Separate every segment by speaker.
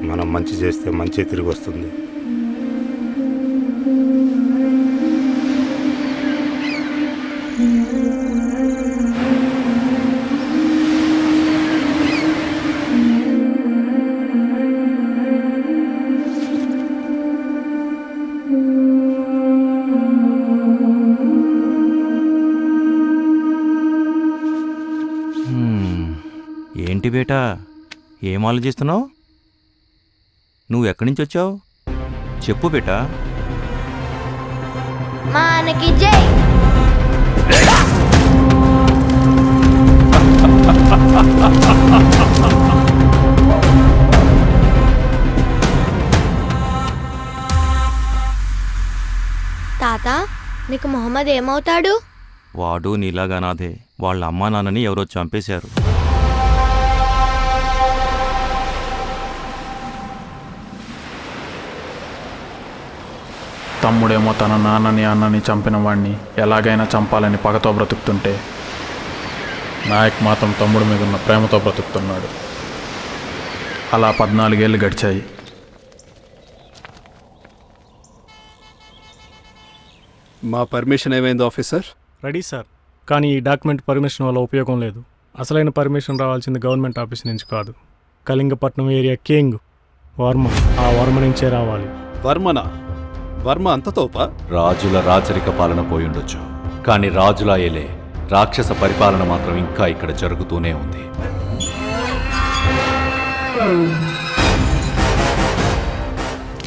Speaker 1: మనం మంచి చేస్తే మంచి తిరిగి వస్తుంది.
Speaker 2: ఏంటి బేటా, ఏం ఆలోచిస్తున్నావు? నువ్వు ఎక్కడి నుంచి వచ్చావు చెప్పు బేటా.
Speaker 3: మానకి జై. తాత, నీకు మొహమ్మద్ ఏమవుతాడు?
Speaker 2: వాడు నీలాగా అనాథే. వాళ్ళ అమ్మా నాన్నని ఎవరో చంపేశారు.
Speaker 4: తమ్ముడేమో తన నాన్నని అన్నని చంపిన వాడిని ఎలాగైనా చంపాలని పగతో బ్రతుకుతుంటే, నాయక్ మాత్రం తమ్ముడి మీద ఉన్న ప్రేమతో బ్రతుకుతున్నాడు. అలా 14 ఏళ్ళు గడిచాయి.
Speaker 5: మా పర్మిషన్ ఏమైంది ఆఫీసర్?
Speaker 6: రెడీ సార్, కానీ ఈ డాక్యుమెంట్ పర్మిషన్ వల్ల ఉపయోగం లేదు. అసలైన పర్మిషన్ రావాల్సింది గవర్నమెంట్ ఆఫీస్ నుంచి కాదు, కళింగపట్నం ఏరియా కింగ్ వర్మ. ఆ వర్మ నుంచే రావాలి.
Speaker 5: వర్మనా? వర్మ అంత తోపా?
Speaker 7: రాజుల రాచరిక పాలన పోయుండొచ్చు, కానీ రాజులా ఏలే రాక్షస పరిపాలన మాత్రం ఇంకా ఇక్కడ జరుగుతూనే ఉంది.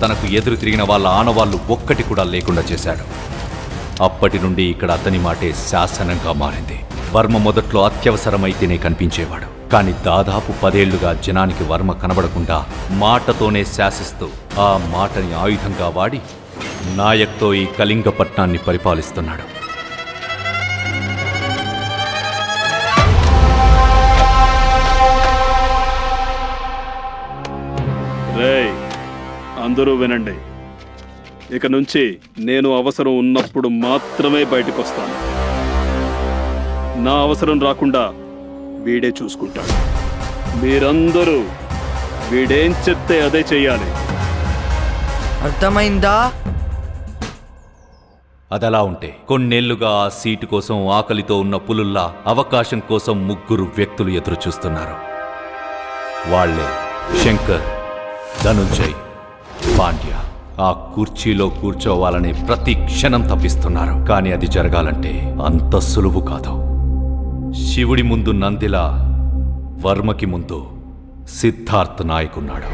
Speaker 7: తనకు ఎదురు తిరిగిన వాళ్ళ ఆనవాళ్లు ఒక్కటి కూడా లేకుండా చేశాడు. అప్పటి నుండి ఇక్కడ అతని మాటే శాసనంగా మారింది. వర్మ మొదట్లో అత్యవసరమైతేనే కనిపించేవాడు, కానీ దాదాపు 10 ఏళ్లుగా జనానికి వర్మ కనబడకుండా మాటతోనే శాసిస్తూ ఆ మాటని ఆయుధంగా వాడి నాయక్తో ఈ కళింగపట్నాన్ని పరిపాలిస్తున్నాడు.
Speaker 5: రేయ్, అందరూ వినండి. ఇక నుంచి నేను అవసరం ఉన్నప్పుడు మాత్రమే బయటకు వస్తాను. నా అవసరం రాకుండా వీడే చూసుకుంటాడు. మీరందరూ వీడేం చెప్తే అదే చెయ్యాలి.
Speaker 8: అర్థమైందా?
Speaker 7: అదలా ఉంటే కొన్నేళ్లుగా ఆ సీటు కోసం ఆకలితో ఉన్న పులుల్లా అవకాశం కోసం 3 వ్యక్తులు ఎదురు చూస్తున్నారు. వాళ్లే శంకర్, ధనుంజయ్, పాండ్య. ఆ కుర్చీలో కూర్చోవాలనే ప్రతి క్షణం తప్పిస్తున్నారు. కానీ అది జరగాలంటే అంత సులువు కాదు. శివుడి ముందు నందిలా వర్మకి ముందు సిద్ధార్థ్ నాయక్ ఉన్నాడు.